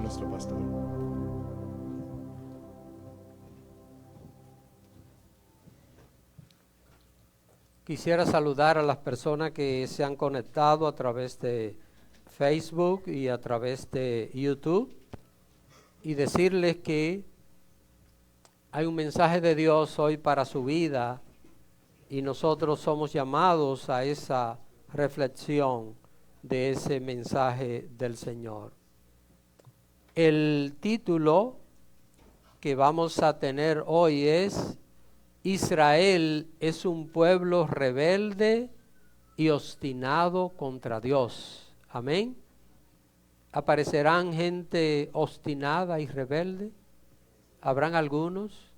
nuestro pastor. Quisiera saludar a las personas que se han conectado a través de Facebook y a través de YouTube y decirles que hay un mensaje de Dios hoy para su vida y nosotros somos llamados a esa reflexión de ese mensaje del Señor. El título que vamos a tener hoy es: Israel es un pueblo rebelde y obstinado contra Dios. Amén. ¿Aparecerán gente obstinada y rebelde? ¿Habrán algunos?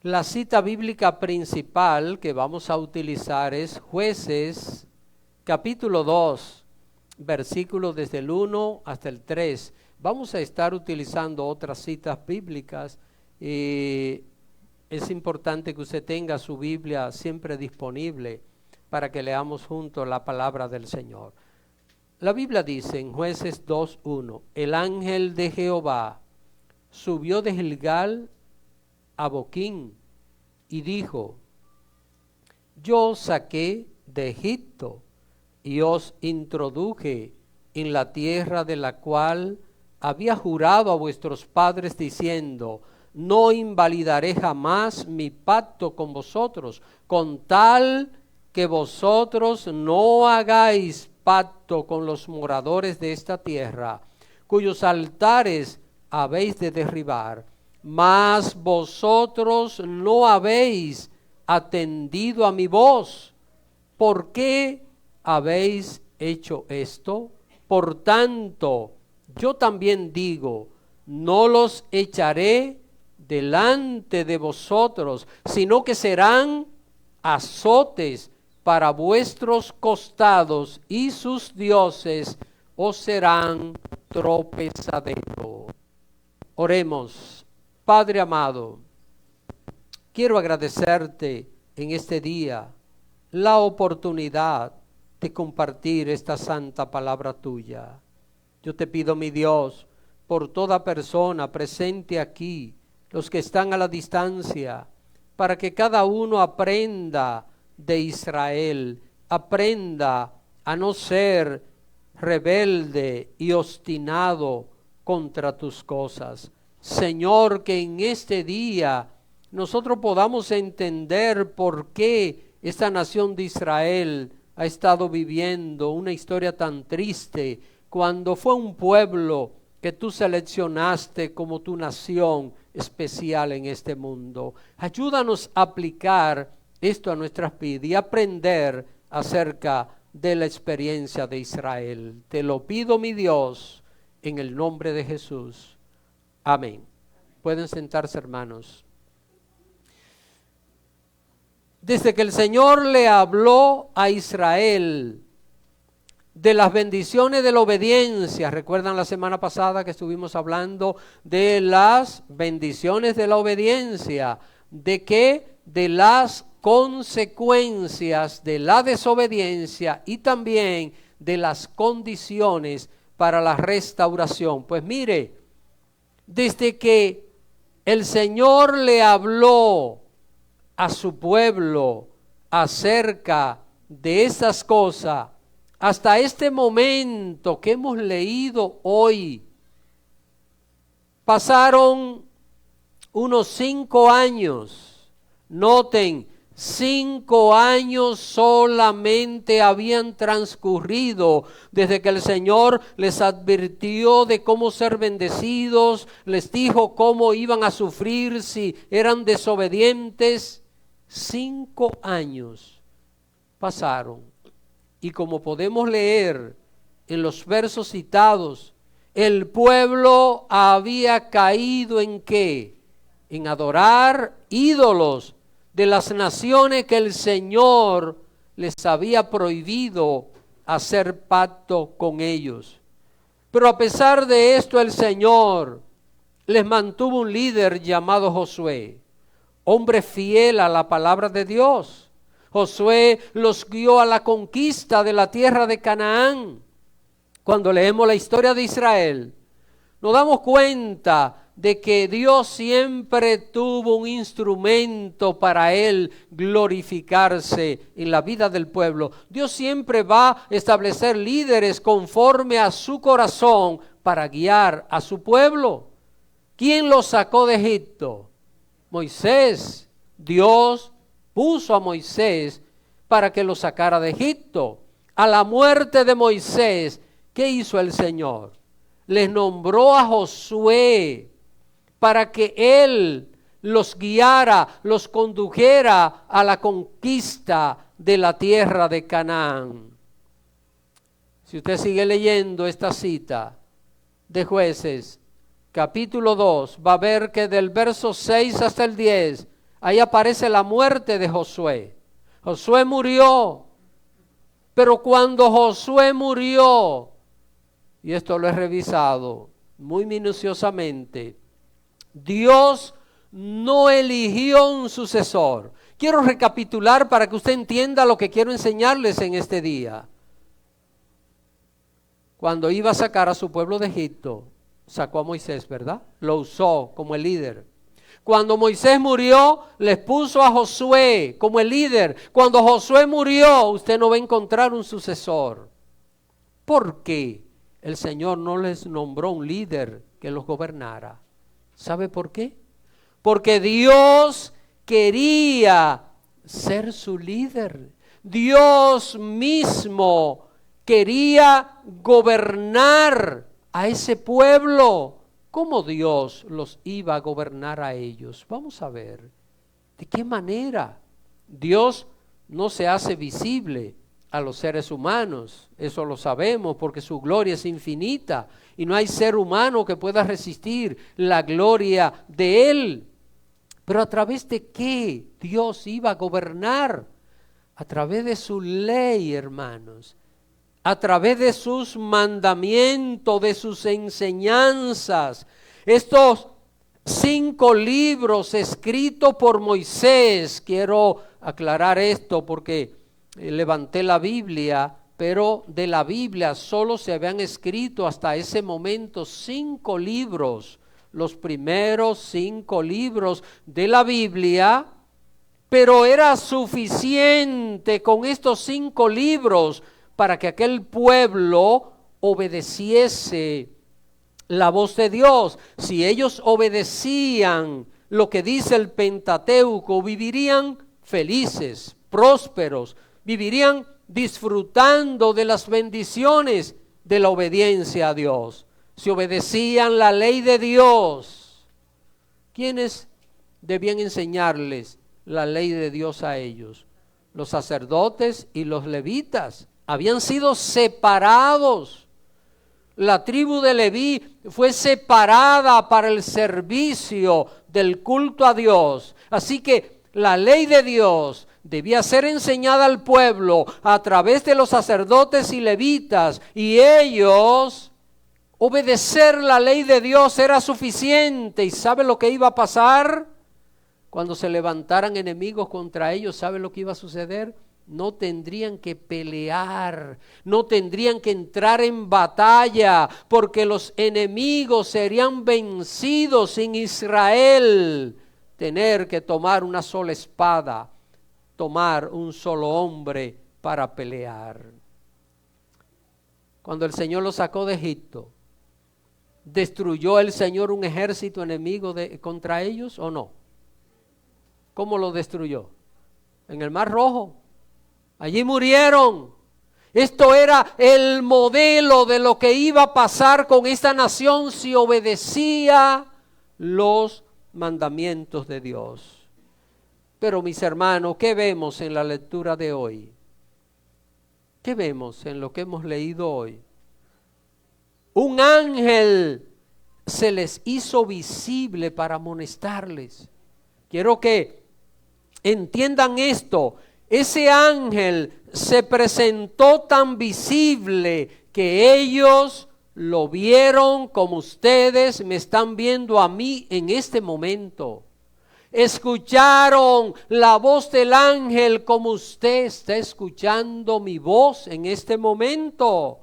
La cita bíblica principal que vamos a utilizar es Jueces, capítulo 2, versículos desde el 1 hasta el 3. Vamos a estar utilizando otras citas bíblicas y es importante que usted tenga su Biblia siempre disponible para que leamos juntos la palabra del Señor. La Biblia dice en Jueces 2:1: el ángel de Jehová subió de Gilgal a Boquín y dijo: yo os saqué de Egipto y os introduje en la tierra de la cual había jurado a vuestros padres diciendo: no invalidaré jamás mi pacto con vosotros, con tal que vosotros no hagáis pacto con los moradores de esta tierra, cuyos altares habéis de derribar. Mas vosotros no habéis atendido a mi voz. ¿Por qué habéis hecho esto? Por tanto, yo también digo: no los echaré delante de vosotros, sino que serán azotes para vuestros costados, y sus dioses os serán tropezadero. Oremos. Padre amado, quiero agradecerte en este día la oportunidad de compartir esta santa palabra tuya. Yo te pido, mi Dios, por toda persona presente aquí, los que están a la distancia, para que cada uno aprenda de Israel, aprenda a no ser rebelde y obstinado contra tus cosas. Señor, que en este día nosotros podamos entender por qué esta nación de Israel ha estado viviendo una historia tan triste, cuando fue un pueblo que tú seleccionaste como tu nación especial en este mundo. Ayúdanos a aplicar esto a nuestras vidas y aprender acerca de la experiencia de Israel. Te lo pido, mi Dios, en el nombre de Jesús. Amén. Pueden sentarse, hermanos. Desde que el Señor le habló a Israel de las bendiciones de la obediencia, recuerdan la semana pasada que estuvimos hablando de las bendiciones de la obediencia, de que de las consecuencias de la desobediencia y también de las condiciones para la restauración. Pues mire, desde que el Señor le habló a su pueblo acerca de esas cosas, hasta este momento que hemos leído hoy, pasaron unos 5 años. Noten, 5 años solamente habían transcurrido desde que el Señor les advirtió de cómo ser bendecidos, les dijo cómo iban a sufrir si eran desobedientes. 5 años pasaron, y como podemos leer en los versos citados, el pueblo había caído ¿en qué? En adorar ídolos de las naciones que el Señor les había prohibido hacer pacto con ellos. Pero a pesar de esto, el Señor les mantuvo un líder llamado Josué, hombre fiel a la palabra de Dios. Josué los guió a la conquista de la tierra de Canaán. Cuando leemos la historia de Israel, nos damos cuenta de que Dios siempre tuvo un instrumento para Él glorificarse en la vida del pueblo. Dios siempre va a establecer líderes conforme a su corazón para guiar a su pueblo. ¿Quién los sacó de Egipto? Moisés. Dios puso a Moisés para que lo sacara de Egipto. A la muerte de Moisés, ¿qué hizo el Señor? Les nombró a Josué para que él los guiara, los condujera a la conquista de la tierra de Canaán. Si usted sigue leyendo esta cita de Jueces, capítulo 2, va a ver que del verso 6 hasta el 10, ahí aparece la muerte de Josué. Josué murió, pero cuando Josué murió, y esto lo he revisado muy minuciosamente, Dios no eligió un sucesor. Quiero recapitular para que usted entienda lo que quiero enseñarles en este día. Cuando iba a sacar a su pueblo de Egipto, sacó a Moisés, ¿verdad? Lo usó como el líder. Cuando Moisés murió, les puso a Josué como el líder. Cuando Josué murió, usted no va a encontrar un sucesor. ¿Por qué el Señor no les nombró un líder que los gobernara? ¿Sabe por qué? Porque Dios quería ser su líder. Dios mismo quería gobernar a ese pueblo. ¿Cómo Dios los iba a gobernar a ellos? Vamos a ver. ¿De qué manera? Dios no se hace visible a los seres humanos. Eso lo sabemos porque su gloria es infinita. Y no hay ser humano que pueda resistir la gloria de Él. Pero ¿a través de qué Dios iba a gobernar? A través de su ley, hermanos. A través de sus mandamientos, de sus enseñanzas. Estos 5 libros escritos por Moisés. Quiero aclarar esto porque levanté la Biblia, pero de la Biblia solo se habían escrito hasta ese momento 5 libros, los primeros 5 libros de la Biblia, pero era suficiente con estos 5 libros para que aquel pueblo obedeciese la voz de Dios. Si ellos obedecían lo que dice el Pentateuco, vivirían felices, prósperos, vivirían disfrutando de las bendiciones de la obediencia a Dios. Si obedecían la ley de Dios, ¿quiénes debían enseñarles la ley de Dios a ellos? Los sacerdotes y los levitas habían sido separados. La tribu de Leví fue separada para el servicio del culto a Dios. Así que la ley de Dios debía ser enseñada al pueblo a través de los sacerdotes y levitas, y ellos, obedecer la ley de Dios era suficiente. ¿Y sabe lo que iba a pasar? Cuando se levantaran enemigos contra ellos, ¿sabe lo que iba a suceder? No tendrían que pelear, no tendrían que entrar en batalla, porque los enemigos serían vencidos sin Israel tener que tomar una sola espada, tomar un solo hombre para pelear. Cuando el Señor los sacó de Egipto, ¿destruyó el Señor un ejército enemigo contra ellos o no? ¿Cómo lo destruyó? En el Mar Rojo. Allí murieron. Esto era el modelo de lo que iba a pasar con esta nación si obedecía los mandamientos de Dios. Pero mis hermanos, ¿qué vemos en la lectura de hoy? ¿Qué vemos en lo que hemos leído hoy? Un ángel se les hizo visible para amonestarles. Quiero que entiendan esto. Ese ángel se presentó tan visible que ellos lo vieron como ustedes me están viendo a mí en este momento. Escucharon la voz del ángel como usted está escuchando mi voz en este momento.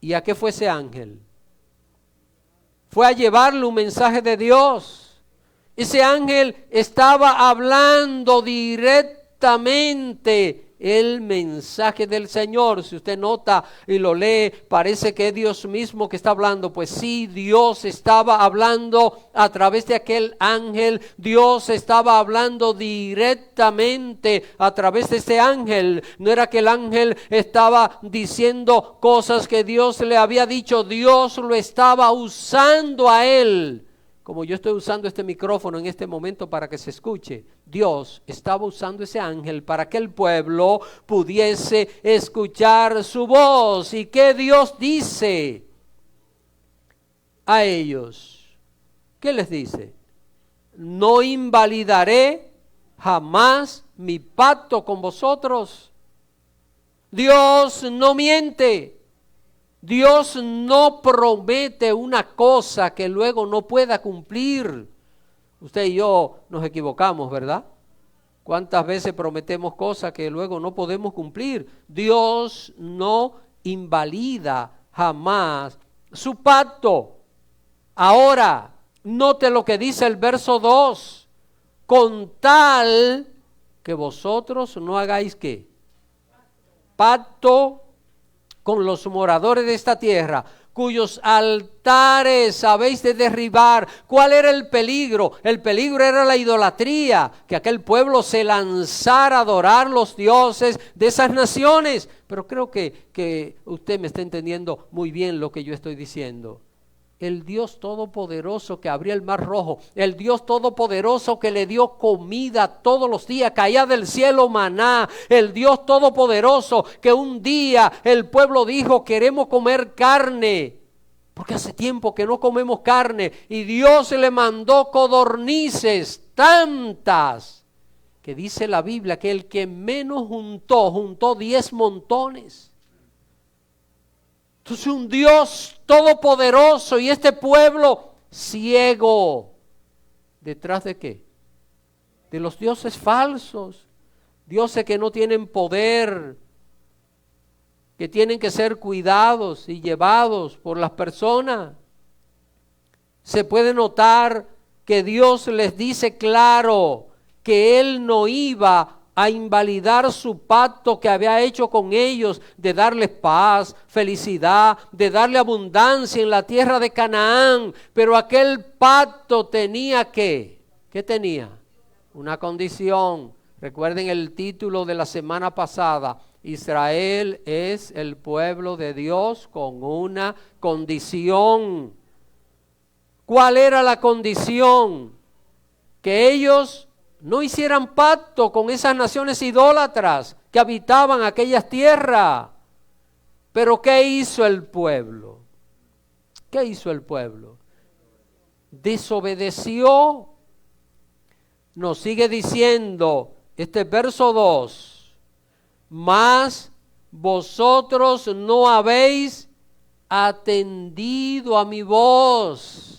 ¿Y a qué fue ese ángel? Fue a llevarle un mensaje de Dios. Ese ángel estaba hablando directamente el mensaje del Señor. Si usted nota y lo lee, parece que es Dios mismo que está hablando. Pues sí, Dios estaba hablando a través de aquel ángel. Dios estaba hablando directamente a través de ese ángel. No era que el ángel estaba diciendo cosas que Dios le había dicho. Dios lo estaba usando a él. Como yo estoy usando este micrófono en este momento para que se escuche, Dios estaba usando ese ángel para que el pueblo pudiese escuchar su voz. ¿Y qué Dios dice a ellos? ¿Qué les dice? No invalidaré jamás mi pacto con vosotros. Dios no miente. Dios no promete una cosa que luego no pueda cumplir. Usted y yo nos equivocamos, ¿verdad? ¿Cuántas veces prometemos cosas que luego no podemos cumplir? Dios no invalida jamás su pacto. Ahora, note lo que dice el verso 2. Con tal que vosotros no hagáis ¿qué? Pacto con los moradores de esta tierra, cuyos altares habéis de derribar. ¿Cuál era el peligro? El peligro era la idolatría, que aquel pueblo se lanzara a adorar los dioses de esas naciones. Pero creo que usted me está entendiendo muy bien lo que yo estoy diciendo. El Dios todopoderoso que abrió el mar rojo, el Dios todopoderoso que le dio comida todos los días, caía del cielo maná, el Dios todopoderoso que un día el pueblo dijo: queremos comer carne, porque hace tiempo que no comemos carne, y Dios le mandó codornices tantas, que dice la Biblia que el que menos juntó 10 montones. Entonces un Dios todopoderoso y este pueblo ciego. ¿Detrás de qué? De los dioses falsos, dioses que no tienen poder, que tienen que ser cuidados y llevados por las personas. Se puede notar que Dios les dice claro que Él no iba a invalidar su pacto que había hecho con ellos, de darles paz, felicidad, de darle abundancia en la tierra de Canaán. Pero aquel pacto tenía ¿qué tenía? Una condición. Recuerden el título de la semana pasada: Israel es el pueblo de Dios con una condición. ¿Cuál era la condición? Que ellos no hicieran pacto con esas naciones idólatras que habitaban aquellas tierras. Pero ¿qué hizo el pueblo? ¿Qué hizo el pueblo? Desobedeció. Nos sigue diciendo este verso 2: mas vosotros no habéis atendido a mi voz.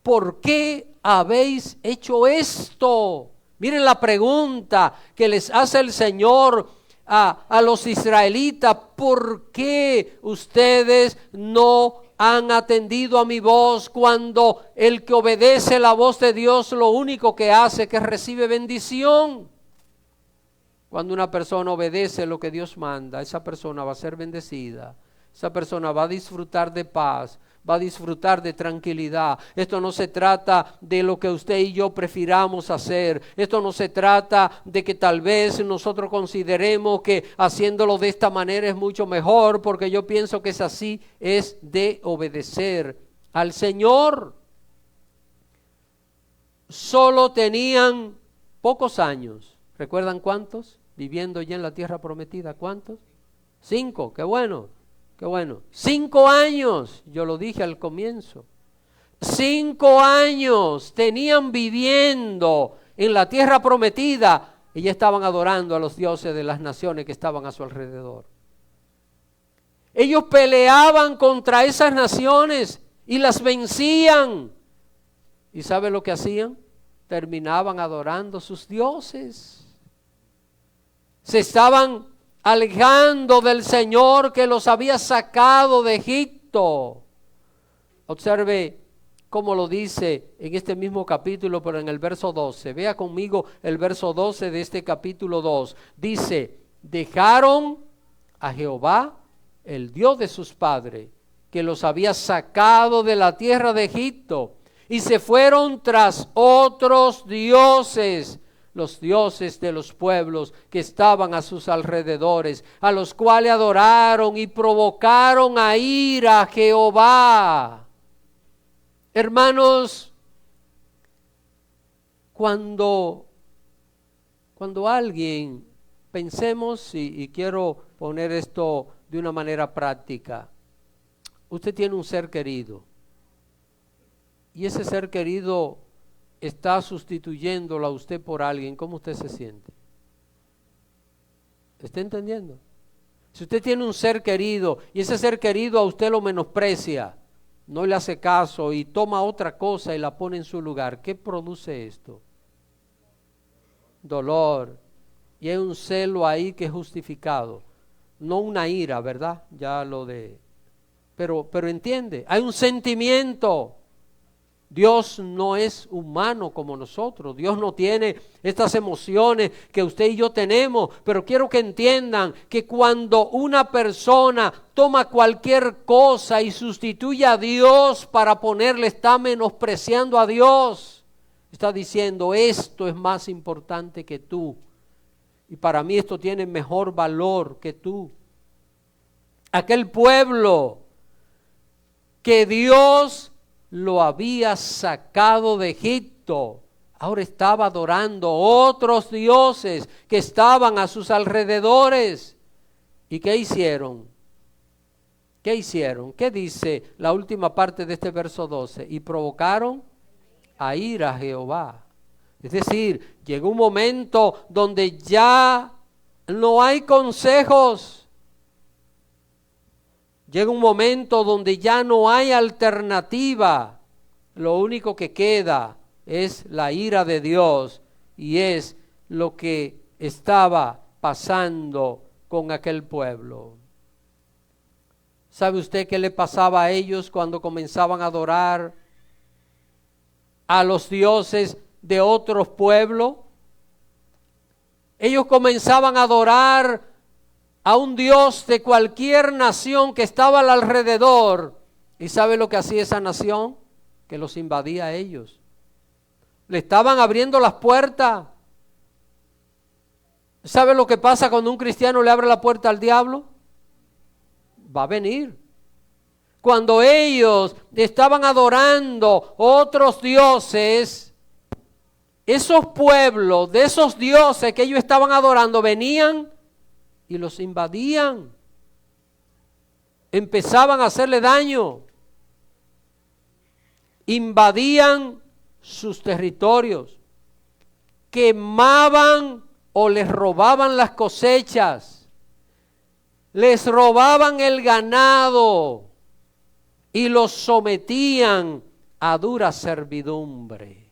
¿Por qué habéis hecho esto? Miren la pregunta que les hace el Señor a los israelitas: ¿por qué ustedes no han atendido a mi voz? Cuando el que obedece la voz de Dios lo único que hace es que recibe bendición. Cuando una persona obedece lo que Dios manda, esa persona va a ser bendecida. Esa persona va a disfrutar de paz, va a disfrutar de tranquilidad. Esto no se trata de lo que usted y yo prefiramos hacer. Esto no se trata de que tal vez nosotros consideremos que haciéndolo de esta manera es mucho mejor, porque yo pienso que es así, es de obedecer al Señor. Solo tenían pocos años. ¿Recuerdan cuántos? Viviendo ya en la tierra prometida. ¿Cuántos? 5, qué bueno. Qué bueno, 5 años, yo lo dije al comienzo, 5 años tenían viviendo en la tierra prometida y ya estaban adorando a los dioses de las naciones que estaban a su alrededor. Ellos peleaban contra esas naciones y las vencían. ¿Y sabe lo que hacían? Terminaban adorando sus dioses. Se estaban alejando del Señor que los había sacado de Egipto. Observe cómo lo dice en este mismo capítulo, pero en el verso 12. Vea conmigo el verso 12 de este capítulo 2. Dice, dejaron a Jehová, el Dios de sus padres, que los había sacado de la tierra de Egipto, y se fueron tras otros dioses, los dioses de los pueblos que estaban a sus alrededores, a los cuales adoraron y provocaron a ira a Jehová. Hermanos, cuando alguien, pensemos, y quiero poner esto de una manera práctica, usted tiene un ser querido, y ese ser querido está sustituyéndolo a usted por alguien, ¿cómo usted se siente? ¿Está entendiendo? Si usted tiene un ser querido, y ese ser querido a usted lo menosprecia, no le hace caso y toma otra cosa y la pone en su lugar, ¿qué produce esto? Dolor. Y hay un celo ahí que es justificado, no una ira, ¿verdad? Ya lo de... Pero entiende, hay un sentimiento. Dios no es humano como nosotros. Dios no tiene estas emociones que usted y yo tenemos. Pero quiero que entiendan que cuando una persona toma cualquier cosa y sustituye a Dios para ponerle, está menospreciando a Dios. Está diciendo, esto es más importante que tú. Y para mí esto tiene mejor valor que tú. Aquel pueblo que Dios lo había sacado de Egipto, ahora estaba adorando otros dioses que estaban a sus alrededores. ¿Y qué hicieron? ¿Qué hicieron? ¿Qué dice la última parte de este verso 12? Y provocaron a ira a Jehová. Es decir, llegó un momento donde ya no hay consejos. Llega un momento donde ya no hay alternativa. Lo único que queda es la ira de Dios, y es lo que estaba pasando con aquel pueblo. ¿Sabe usted qué le pasaba a ellos cuando comenzaban a adorar a los dioses de otros pueblos? Ellos comenzaban a adorar a un Dios de cualquier nación que estaba al alrededor. ¿Y sabe lo que hacía esa nación? Que los invadía a ellos. Le estaban abriendo las puertas. ¿Sabe lo que pasa cuando un cristiano le abre la puerta al diablo? Va a venir. Cuando ellos estaban adorando otros dioses, esos pueblos de esos dioses que ellos estaban adorando venían y los invadían, empezaban a hacerle daño, invadían sus territorios, quemaban o les robaban las cosechas, les robaban el ganado y los sometían a dura servidumbre.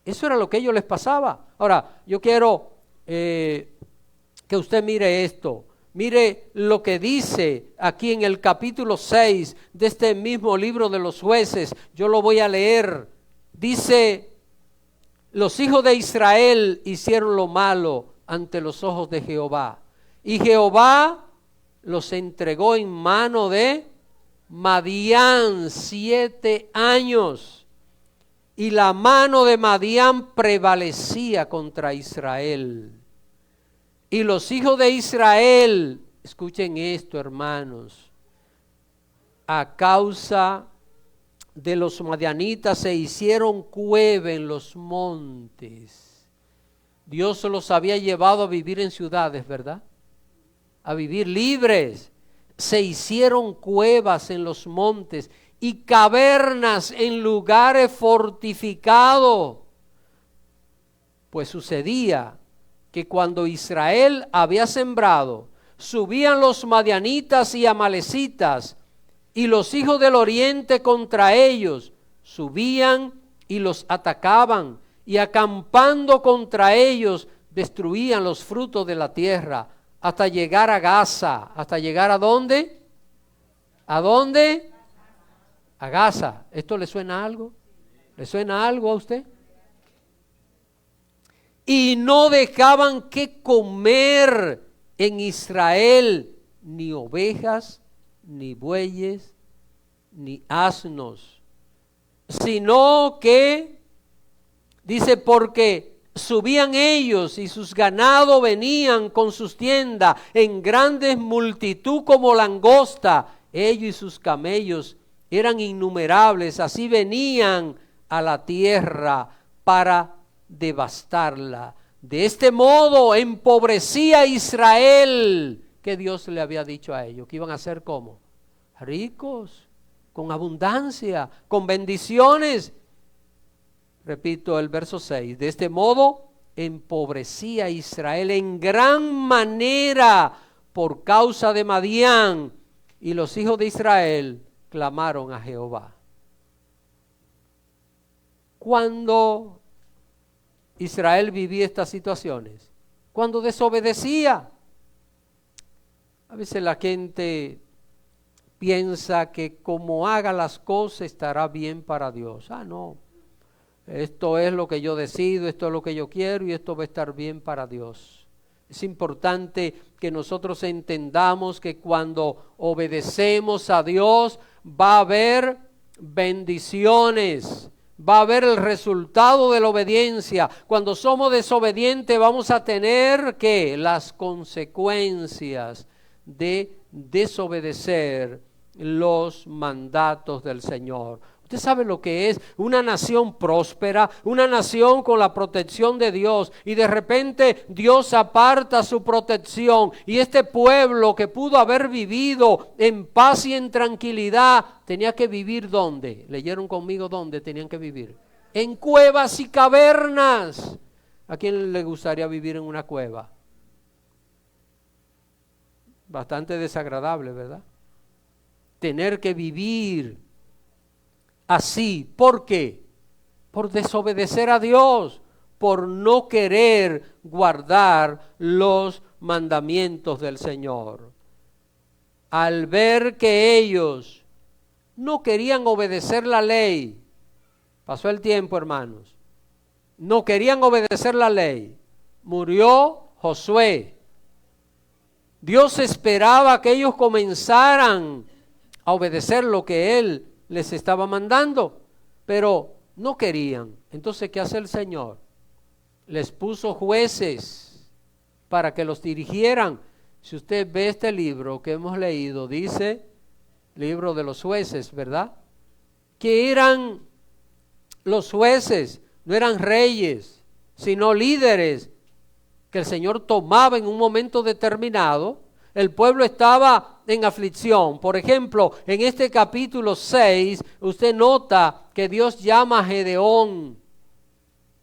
Eso era lo que a ellos les pasaba. Ahora, yo quiero que usted mire esto, mire lo que dice aquí en el capítulo 6 de este mismo libro de los Jueces. Yo lo voy a leer. Dice, los hijos de Israel hicieron lo malo ante los ojos de Jehová, y Jehová los entregó en mano de Madián 7 años, y la mano de Madián prevalecía contra Israel. Y los hijos de Israel, escuchen esto, hermanos, a causa de los madianitas se hicieron cueva en los montes. Dios los había llevado a vivir en ciudades, ¿verdad? A vivir libres. Se hicieron cuevas en los montes y cavernas en lugares fortificados. Pues sucedía que cuando Israel había sembrado, subían los madianitas y amalecitas, y los hijos del oriente contra ellos, subían y los atacaban, y acampando contra ellos, destruían los frutos de la tierra, hasta llegar a Gaza. ¿Hasta llegar a dónde? ¿A dónde? A Gaza. ¿Esto le suena a algo? ¿Le suena algo a usted? Y no dejaban que comer en Israel ni ovejas, ni bueyes, ni asnos, sino que, dice, porque subían ellos y sus ganados venían con sus tiendas en grandes multitud como langosta, ellos y sus camellos eran innumerables, así venían a la tierra para devastarla. De este modo empobrecía a Israel, que Dios le había dicho a ellos, que iban a ser como ricos, con abundancia, con bendiciones. Repito el verso 6, de este modo empobrecía a Israel en gran manera por causa de Madián, y los hijos de Israel clamaron a Jehová. Cuando Israel vivía estas situaciones, cuando desobedecía, a veces la gente piensa que como haga las cosas estará bien para Dios. No, esto es lo que yo decido, esto es lo que yo quiero y esto va a estar bien para Dios. Es importante que nosotros entendamos que cuando obedecemos a Dios va a haber bendiciones, va a haber el resultado de la obediencia. Cuando somos desobedientes vamos a tener que las consecuencias de desobedecer los mandatos del Señor. Usted sabe lo que es una nación próspera, una nación con la protección de Dios, y de repente Dios aparta su protección, y este pueblo que pudo haber vivido en paz y en tranquilidad, tenía que vivir ¿dónde? ¿Leyeron conmigo dónde tenían que vivir? En cuevas y cavernas. ¿A quién le gustaría vivir en una cueva? Bastante desagradable, ¿verdad? Tener que vivir así. ¿Por qué? Por desobedecer a Dios, por no querer guardar los mandamientos del Señor. Al ver que ellos no querían obedecer la ley, pasó el tiempo, hermanos, no querían obedecer la ley, murió Josué. Dios esperaba que ellos comenzaran a obedecer lo que Él les estaba mandando, pero no querían. Entonces, ¿qué hace el Señor? Les puso jueces para que los dirigieran. Si usted ve este libro que hemos leído, dice, libro de los jueces, ¿verdad? Que eran los jueces, no eran reyes, sino líderes que el Señor tomaba en un momento determinado. El pueblo estaba en aflicción. Por ejemplo, en este capítulo 6, usted nota que Dios llama a Gedeón.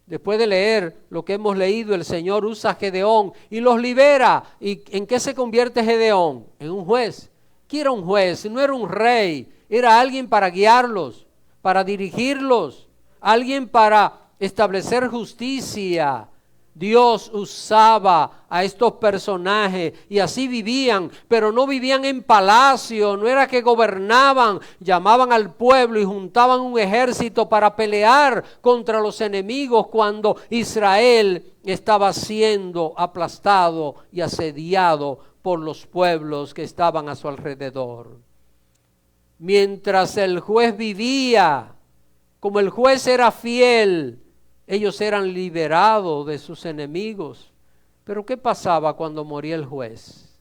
Después de leer lo que hemos leído, el Señor usa a Gedeón y los libera. ¿Y en qué se convierte Gedeón? En un juez. ¿Quién era un juez? No era un rey, era alguien para guiarlos, para dirigirlos, alguien para establecer justicia. Dios usaba a estos personajes y así vivían, pero no vivían en palacio, no era que gobernaban, llamaban al pueblo y juntaban un ejército para pelear contra los enemigos cuando Israel estaba siendo aplastado y asediado por los pueblos que estaban a su alrededor. Mientras el juez vivía, como el juez era fiel, ellos eran liberados de sus enemigos. Pero ¿qué pasaba cuando moría el juez?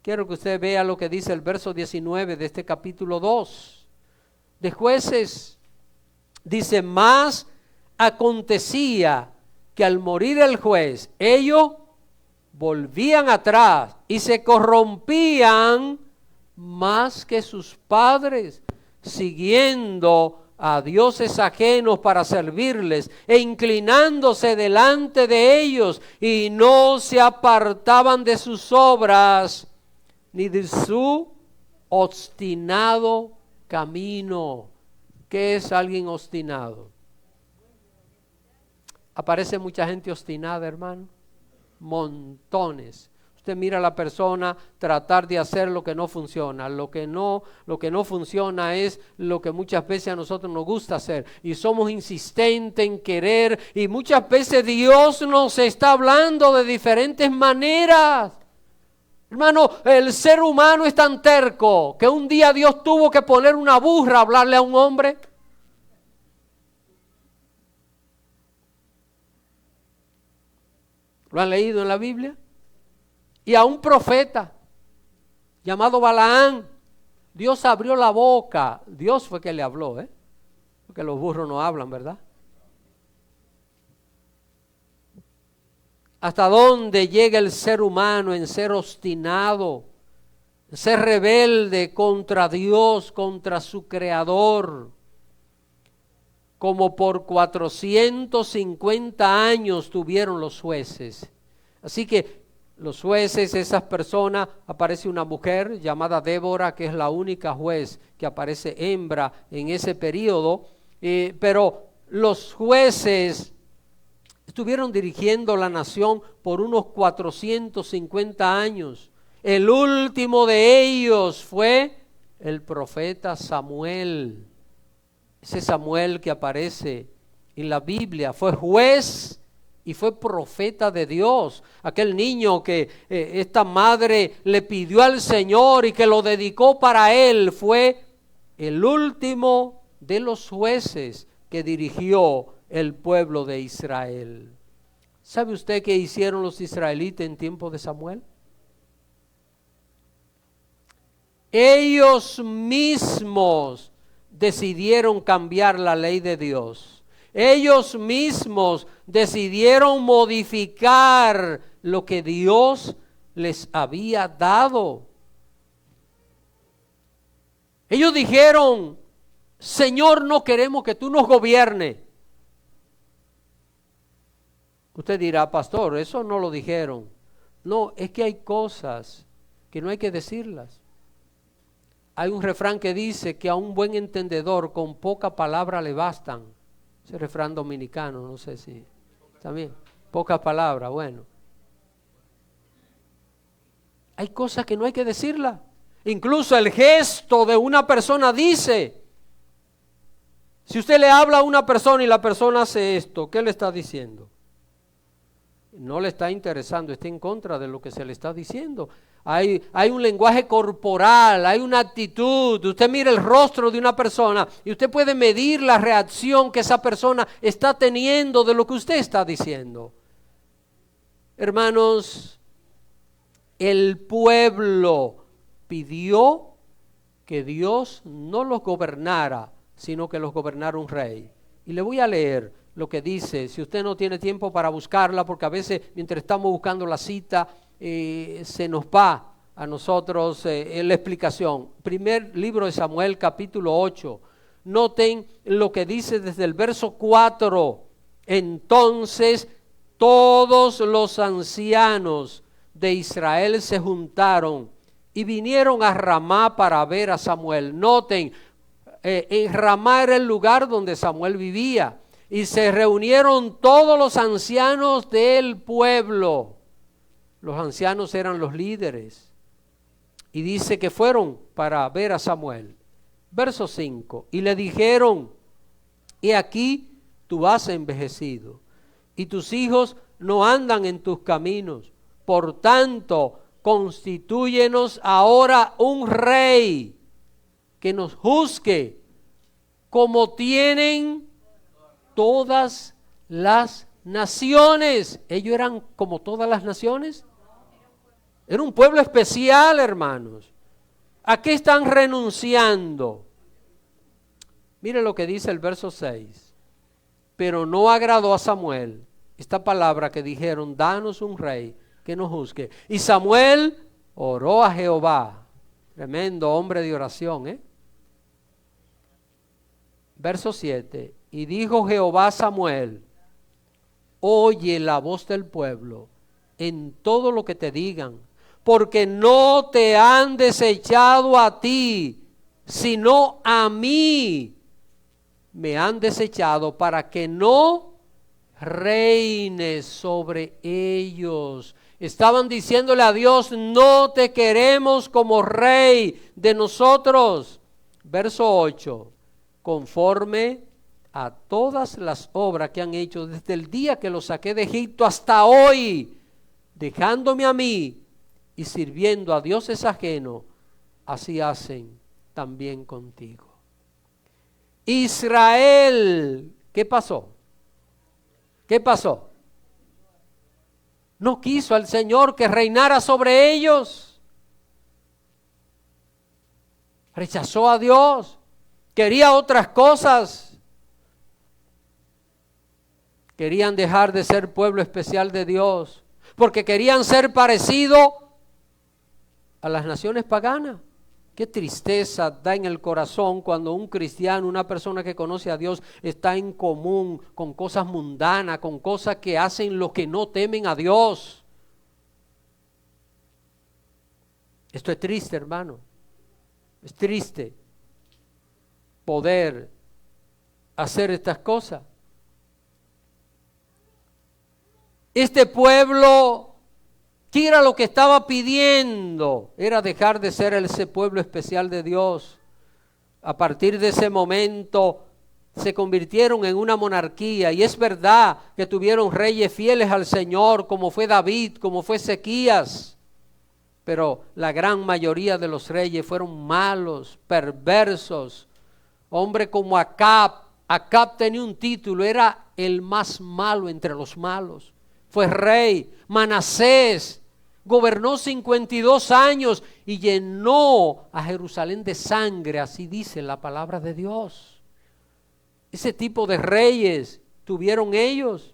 Quiero que usted vea lo que dice el verso 19 de este capítulo 2 de Jueces. Dice, mas acontecía que al morir el juez, ellos volvían atrás y se corrompían más que sus padres, siguiendo a dioses ajenos para servirles e inclinándose delante de ellos, y no se apartaban de sus obras ni de su obstinado camino. ¿Qué es alguien obstinado? Aparece mucha gente obstinada, hermano. montones. Usted mira a la persona tratar de hacer lo que no funciona. Lo que no funciona es lo que muchas veces a nosotros nos gusta hacer. Y somos insistentes en querer. Y muchas veces Dios nos está hablando de diferentes maneras. Hermano, el ser humano es tan terco que un día Dios tuvo que poner una burra a hablarle a un hombre. ¿Lo han leído en la Biblia? Y a un profeta llamado Balaán, Dios abrió la boca. Dios fue que le habló, porque los burros no hablan, ¿verdad? ¿Hasta dónde llega el ser humano en ser obstinado, en ser rebelde contra Dios, contra su Creador? Como por 450 años tuvieron los jueces. Así que los jueces, esas personas, aparece una mujer llamada Débora, que es la única juez que aparece hembra en ese periodo, pero los jueces estuvieron dirigiendo la nación por unos 450 años. El último de ellos fue el profeta Samuel. Ese Samuel que aparece en la Biblia fue juez y fue profeta de Dios. Aquel niño que esta madre le pidió al Señor y que lo dedicó para él fue el último de los jueces que dirigió el pueblo de Israel. ¿Sabe usted qué hicieron los israelitas en tiempo de Samuel? Ellos mismos decidieron cambiar la ley de Dios. Ellos mismos decidieron modificar lo que Dios les había dado. Ellos dijeron: Señor, no queremos que tú nos gobiernes. Usted dirá: pastor, eso no lo dijeron. No, es que hay cosas que no hay que decirlas. Hay un refrán que dice que a un buen entendedor con poca palabra le bastan. Ese refrán dominicano, no sé si también, pocas palabras, bueno. Hay cosas que no hay que decirlas. Incluso el gesto de una persona dice. Si usted le habla a una persona y la persona hace esto, ¿qué le está diciendo? No le está interesando, está en contra de lo que se le está diciendo. Hay un lenguaje corporal, hay una actitud. Usted mira el rostro de una persona y usted puede medir la reacción que esa persona está teniendo de lo que usted está diciendo. Hermanos, el pueblo pidió que Dios no los gobernara, sino que los gobernara un rey. Y le voy a leer lo que dice, si usted no tiene tiempo para buscarla, porque a veces mientras estamos buscando la cita, se nos va a nosotros la explicación. Primer libro de Samuel, capítulo 8. Noten lo que dice desde el verso 4. Entonces todos los ancianos de Israel se juntaron y vinieron a Ramá para ver a Samuel. Noten, en Ramá era el lugar donde Samuel vivía. Y se reunieron todos los ancianos del pueblo. Los ancianos eran los líderes. Y dice que fueron para ver a Samuel. Verso 5. Y le dijeron: he aquí, tú has envejecido, y tus hijos no andan en tus caminos. Por tanto, constitúyenos ahora un rey que nos juzgue como tienen todas las naciones. Ellos eran como todas las naciones. Era un pueblo especial, hermanos. ¿A qué están renunciando? Mire lo que dice el verso 6. Pero no agradó a Samuel esta palabra que dijeron: danos un rey que nos juzgue. Y Samuel oró a Jehová. Tremendo hombre de oración, Verso 7. Y dijo Jehová a Samuel: oye la voz del pueblo en todo lo que te digan, porque no te han desechado a ti, sino a mí me han desechado, para que no reine sobre ellos. Estaban diciéndole a Dios, no te queremos como rey de nosotros. Verso 8, conforme a todas las obras que han hecho desde el día que los saqué de Egipto hasta hoy, dejándome a mí y sirviendo a dioses ajenos, así hacen también contigo. Israel, ¿qué pasó? ¿Qué pasó? No quiso al Señor que reinara sobre ellos. Rechazó a Dios. Quería otras cosas. Querían dejar de ser pueblo especial de Dios, porque querían ser parecidos a las naciones paganas. Qué tristeza da en el corazón cuando un cristiano, una persona que conoce a Dios, está en común con cosas mundanas, con cosas que hacen los que no temen a Dios. Esto es triste, hermano. Es triste poder hacer estas cosas. Este pueblo, ¿qué era lo que estaba pidiendo? Era dejar de ser ese pueblo especial de Dios. A partir de ese momento se convirtieron en una monarquía, y es verdad que tuvieron reyes fieles al Señor, como fue David, como fue Ezequías, pero la gran mayoría de los reyes fueron malos, perversos. Hombre como Acab tenía un título, era el más malo entre los malos. Fue rey. Manasés gobernó 52 años y llenó a Jerusalén de sangre, así dice la palabra de Dios. Ese tipo de reyes tuvieron ellos.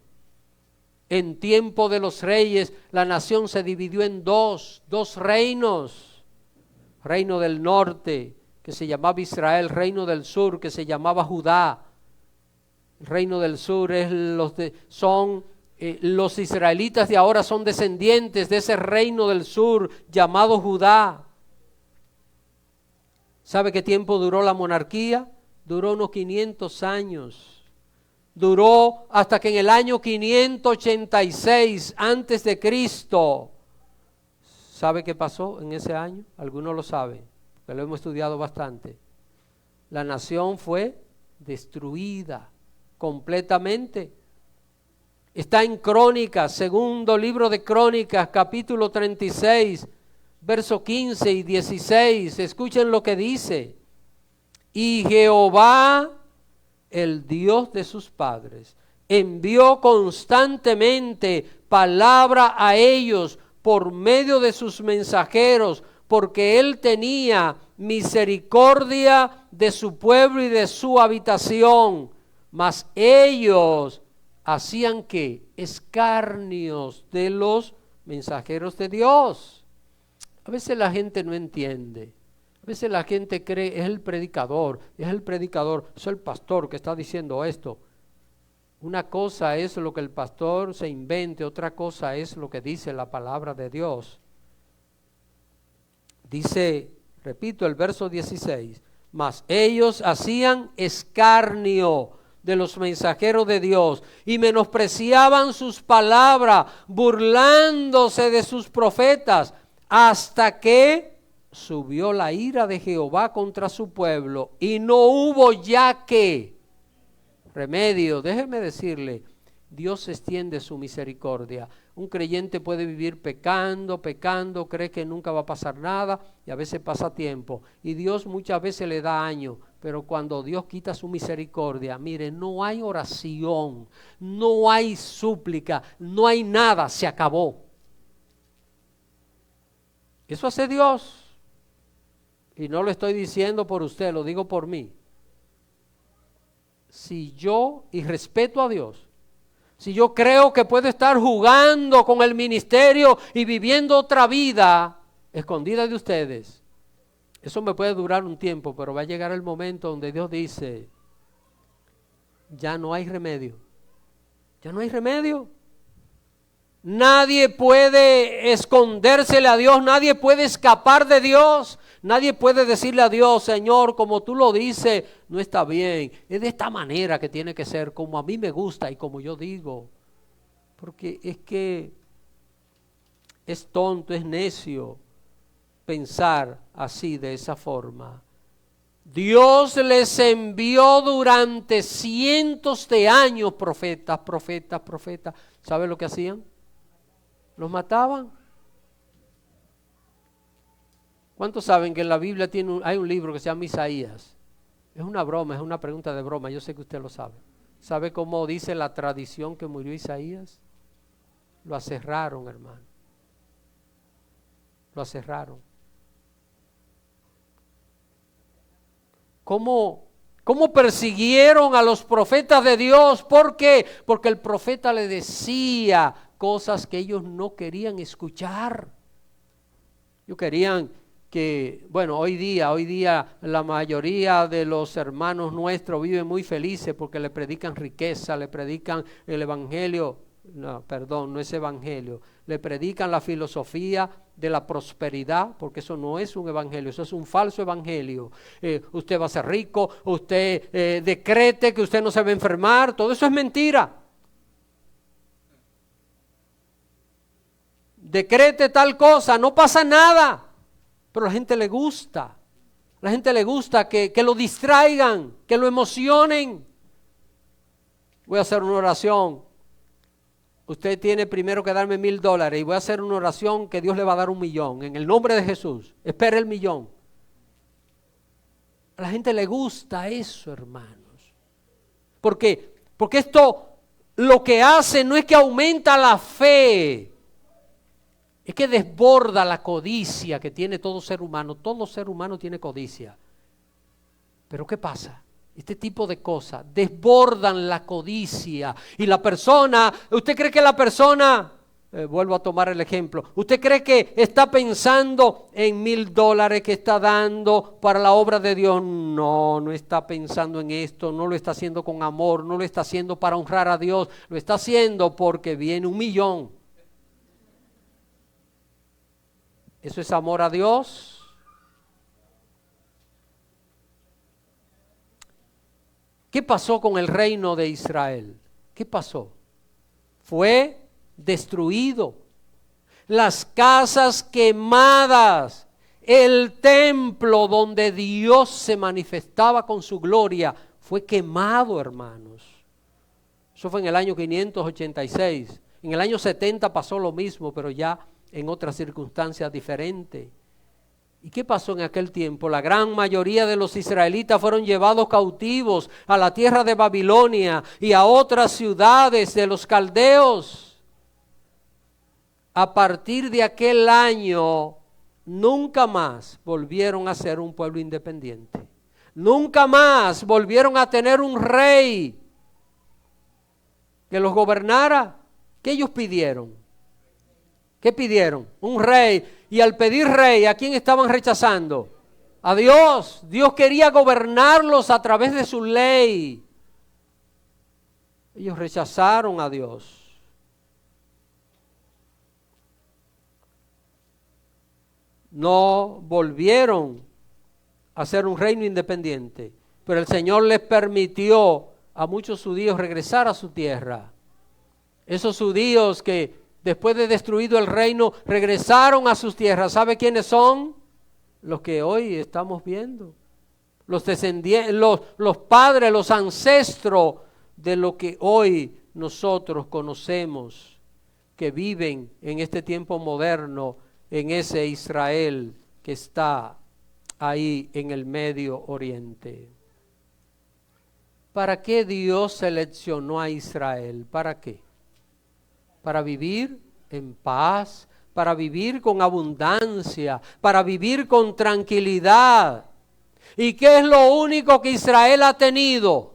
En tiempo de los reyes, la nación se dividió en dos reinos. Reino del norte, que se llamaba Israel; reino del sur, que se llamaba Judá. El reino del sur es los israelitas de ahora son descendientes de ese reino del sur llamado Judá. ¿Sabe qué tiempo duró la monarquía? Duró unos 500 años. Duró hasta que en el año 586 antes de Cristo. ¿Sabe qué pasó en ese año? Algunos lo saben, porque lo hemos estudiado bastante. La nación fue destruida completamente. Está en Crónicas, segundo libro de Crónicas, capítulo 36, verso 15 y 16. Escuchen lo que dice. Y Jehová, el Dios de sus padres, envió constantemente palabra a ellos por medio de sus mensajeros, porque él tenía misericordia de su pueblo y de su habitación. Mas ellos hacían que escarnios de los mensajeros de Dios. A veces la gente no entiende. A veces la gente cree, es el predicador, es el pastor que está diciendo esto. Una cosa es lo que el pastor se invente, otra cosa es lo que dice la palabra de Dios. Dice, repito, el verso 16, mas ellos hacían escarnio de los mensajeros de Dios y menospreciaban sus palabras, burlándose de sus profetas, hasta que subió la ira de Jehová contra su pueblo y no hubo ya que remedio. Déjeme decirle, Dios extiende su misericordia. Un creyente puede vivir pecando, cree que nunca va a pasar nada y a veces pasa tiempo. Y Dios muchas veces le da años, pero cuando Dios quita su misericordia, mire, no hay oración, no hay súplica, no hay nada, se acabó. Eso hace Dios. Y no lo estoy diciendo por usted, lo digo por mí. Si yo, y respeto a Dios, si yo creo que puedo estar jugando con el ministerio y viviendo otra vida escondida de ustedes, eso me puede durar un tiempo, pero va a llegar el momento donde Dios dice, ya no hay remedio. Ya no hay remedio. Nadie puede escondérsele a Dios, nadie puede escapar de Dios, nadie puede decirle a Dios, Señor, como tú lo dices, no está bien, es de esta manera que tiene que ser, como a mí me gusta y como yo digo. Porque es que es tonto, es necio pensar así, de esa forma. Dios les envió durante cientos de años profetas. ¿Sabe lo que hacían? Los mataban. ¿Cuántos saben que en la Biblia hay un libro que se llama Isaías? Es una broma, es una pregunta de broma, yo sé que usted lo sabe. ¿Sabe cómo dice la tradición que murió Isaías? Lo aserraron, hermano. Lo aserraron. ¿Cómo persiguieron a los profetas de Dios? ¿Por qué? Porque el profeta le decía cosas que ellos no querían escuchar. Ellos querían que, bueno, hoy día la mayoría de los hermanos nuestros viven muy felices porque le predican riqueza, le predican el evangelio, no es evangelio, le predican la filosofía de la prosperidad, porque eso no es un evangelio, eso es un falso evangelio. Usted va a ser rico, usted decrete que usted no se va a enfermar, todo eso es mentira. Decrete tal cosa, no pasa nada. Pero a la gente le gusta. La gente le gusta que lo distraigan, que lo emocionen. Voy a hacer una oración. Usted tiene primero que darme $1,000 y voy a hacer una oración que Dios le va a dar 1,000,000. En el nombre de Jesús. Espere el 1,000,000. A la gente le gusta eso, hermanos. ¿Por qué? Porque esto lo que hace no es que aumenta la fe. Es que desborda la codicia que tiene todo ser humano. Todo ser humano tiene codicia. Pero ¿qué pasa? Este tipo de cosas desbordan la codicia. Y la persona, ¿usted cree que la persona, vuelvo a tomar el ejemplo, usted cree que está pensando en $1,000 que está dando para la obra de Dios? No está pensando en esto, no lo está haciendo con amor, no lo está haciendo para honrar a Dios, lo está haciendo porque viene 1,000,000. ¿Eso es amor a Dios? ¿Qué pasó con el reino de Israel? ¿Qué pasó? Fue destruido. Las casas quemadas, el templo donde Dios se manifestaba con su gloria, fue quemado, hermanos. Eso fue en el año 586. En el año 70 pasó lo mismo, pero ya en otras circunstancias diferentes. ¿Y qué pasó en aquel tiempo? La gran mayoría de los israelitas fueron llevados cautivos a la tierra de Babilonia y a otras ciudades de los caldeos. A partir de aquel año, nunca más volvieron a ser un pueblo independiente. Nunca más volvieron a tener un rey que los gobernara. ¿Qué ellos pidieron? ¿Qué pidieron? Un rey. Y al pedir rey, ¿a quién estaban rechazando? A Dios. Dios quería gobernarlos a través de su ley. Ellos rechazaron a Dios. No volvieron a ser un reino independiente. Pero el Señor les permitió a muchos judíos regresar a su tierra. Esos judíos que después de destruido el reino, regresaron a sus tierras. ¿Sabe quiénes son? Los que hoy estamos viendo. Los descendientes, los padres, los ancestros de lo que hoy nosotros conocemos, que viven en este tiempo moderno, en ese Israel que está ahí en el Medio Oriente. ¿Para qué Dios seleccionó a Israel? ¿Para qué? Para vivir en paz, para vivir con abundancia, para vivir con tranquilidad. ¿Y qué es lo único que Israel ha tenido?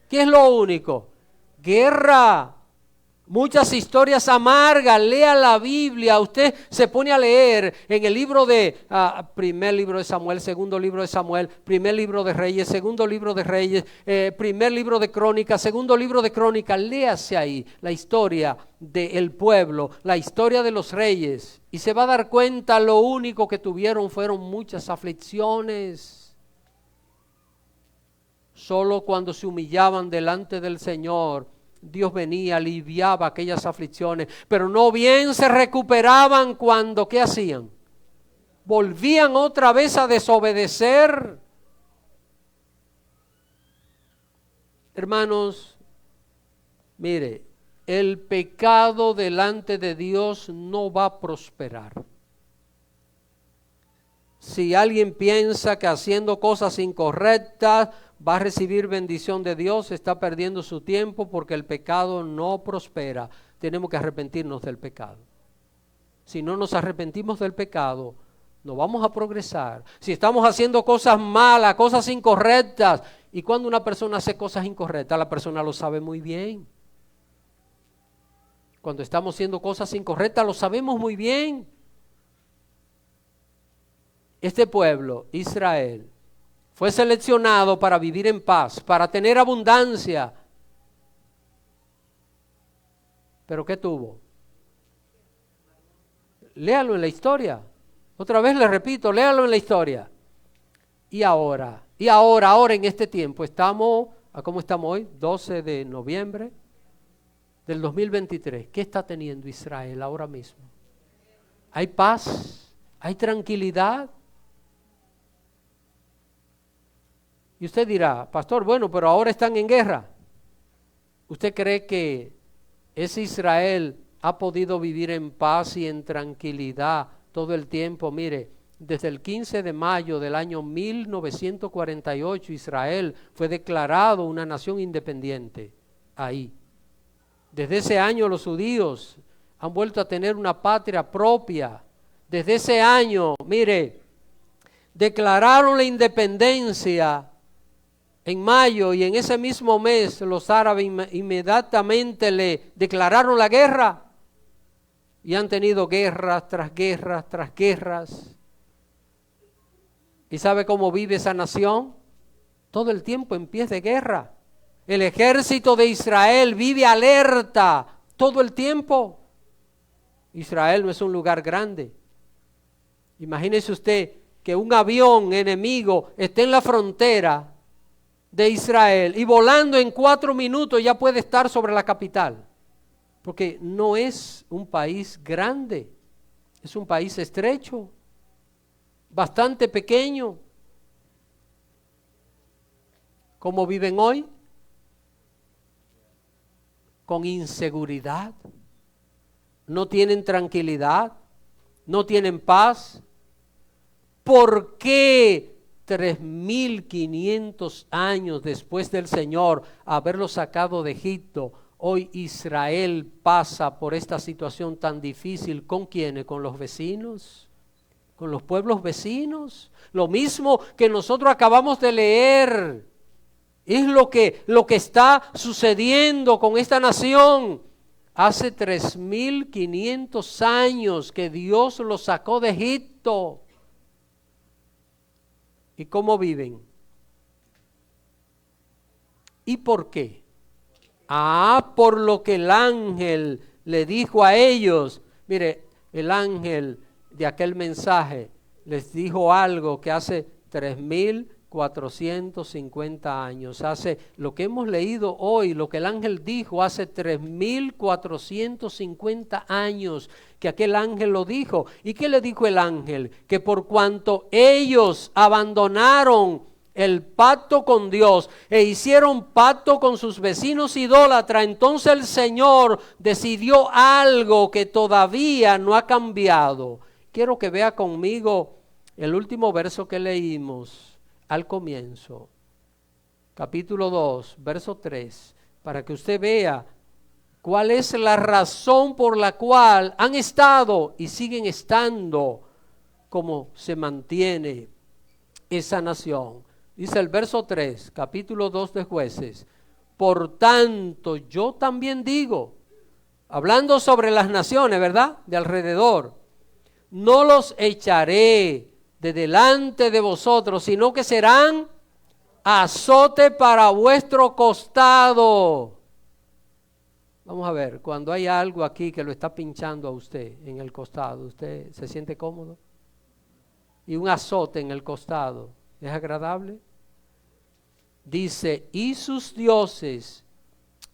¿Qué es lo único? Guerra. Muchas historias amargas. Lea la Biblia. Usted se pone a leer en el libro de primer libro de Samuel, segundo libro de Samuel, primer libro de Reyes, segundo libro de Reyes, primer libro de Crónicas, segundo libro de Crónicas. Léase ahí la historia del pueblo, la historia de los reyes, y se va a dar cuenta lo único que tuvieron fueron muchas aflicciones. Solo cuando se humillaban delante del Señor Dios venía, aliviaba aquellas aflicciones, pero no bien se recuperaban cuando, ¿qué hacían? Volvían otra vez a desobedecer. Hermanos, mire, el pecado delante de Dios no va a prosperar. Si alguien piensa que haciendo cosas incorrectas va a recibir bendición de Dios, está perdiendo su tiempo porque el pecado no prospera. Tenemos que arrepentirnos del pecado. Si no nos arrepentimos del pecado, no vamos a progresar. Si estamos haciendo cosas malas, cosas incorrectas, y cuando una persona hace cosas incorrectas, la persona lo sabe muy bien. Cuando estamos haciendo cosas incorrectas, lo sabemos muy bien. Este pueblo, Israel, fue seleccionado para vivir en paz, para tener abundancia. ¿Pero qué tuvo? Léalo en la historia. Otra vez le repito, léalo en la historia. Y ahora en este tiempo, ¿cómo estamos hoy? 12 de noviembre del 2023. ¿Qué está teniendo Israel ahora mismo? ¿Hay paz? ¿Hay tranquilidad? Y usted dirá, pastor, bueno, pero ahora están en guerra. ¿Usted cree que ese Israel ha podido vivir en paz y en tranquilidad todo el tiempo? Mire, desde el 15 de mayo del año 1948, Israel fue declarado una nación independiente ahí. Desde ese año los judíos han vuelto a tener una patria propia. Desde ese año, mire, declararon la independencia en mayo, y en ese mismo mes los árabes inmediatamente le declararon la guerra y han tenido guerras tras guerras tras guerras. ¿Y sabe cómo vive esa nación? Todo el tiempo en pie de guerra. El ejército de Israel vive alerta todo el tiempo. Israel no es un lugar grande. Imagínese usted que un avión enemigo esté en la frontera de Israel y volando en 4 minutos ya puede estar sobre la capital, porque no es un país grande, es un país estrecho, bastante pequeño. ¿Cómo viven hoy? Con inseguridad, no tienen tranquilidad, no tienen paz. ¿Por qué 3.500 años después del Señor haberlo sacado de Egipto, hoy Israel pasa por esta situación tan difícil? ¿Con quiénes? ¿Con los vecinos? ¿Con los pueblos vecinos? Lo mismo que nosotros acabamos de leer. Es lo que está sucediendo con esta nación. Hace 3.500 años que Dios los sacó de Egipto. ¿Y cómo viven? ¿Y por qué? Por lo que el ángel le dijo a ellos. Mire, el ángel de aquel mensaje les dijo algo que hace 3.450 años. Hace lo que hemos leído hoy, lo que el ángel dijo hace 3.450 años, que aquel ángel lo dijo. ¿Y qué le dijo el ángel? Que por cuanto ellos abandonaron el pacto con Dios e hicieron pacto con sus vecinos idólatras, entonces el Señor decidió algo que todavía no ha cambiado. Quiero que vea conmigo el último verso que leímos al comienzo, capítulo 2, verso 3, para que usted vea cuál es la razón por la cual han estado y siguen estando como se mantiene esa nación. Dice el verso 3, capítulo 2 de Jueces: por tanto yo también digo, hablando sobre las naciones, ¿verdad?, de alrededor, no los echaré de delante de vosotros, sino que serán azote para vuestro costado. Vamos a ver, cuando hay algo aquí que lo está pinchando a usted en el costado, ¿usted se siente cómodo? Y un azote en el costado, ¿es agradable? Dice, y sus dioses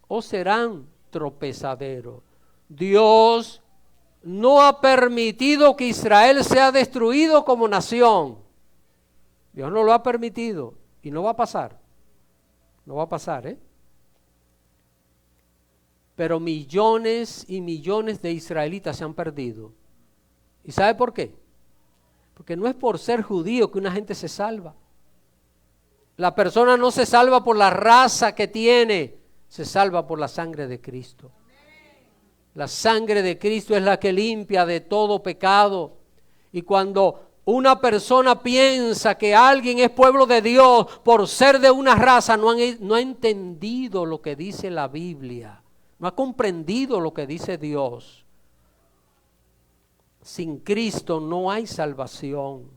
o serán tropezadero. Dios no ha permitido que Israel sea destruido como nación. Dios no lo ha permitido y no va a pasar. No va a pasar, ¿eh? Pero millones y millones de israelitas se han perdido. ¿Y sabe por qué? Porque no es por ser judío que una gente se salva. La persona no se salva por la raza que tiene, se salva por la sangre de Cristo. La sangre de Cristo es la que limpia de todo pecado. Y cuando una persona piensa que alguien es pueblo de Dios por ser de una raza, no ha entendido lo que dice la Biblia. No ha comprendido lo que dice Dios. Sin Cristo no hay salvación.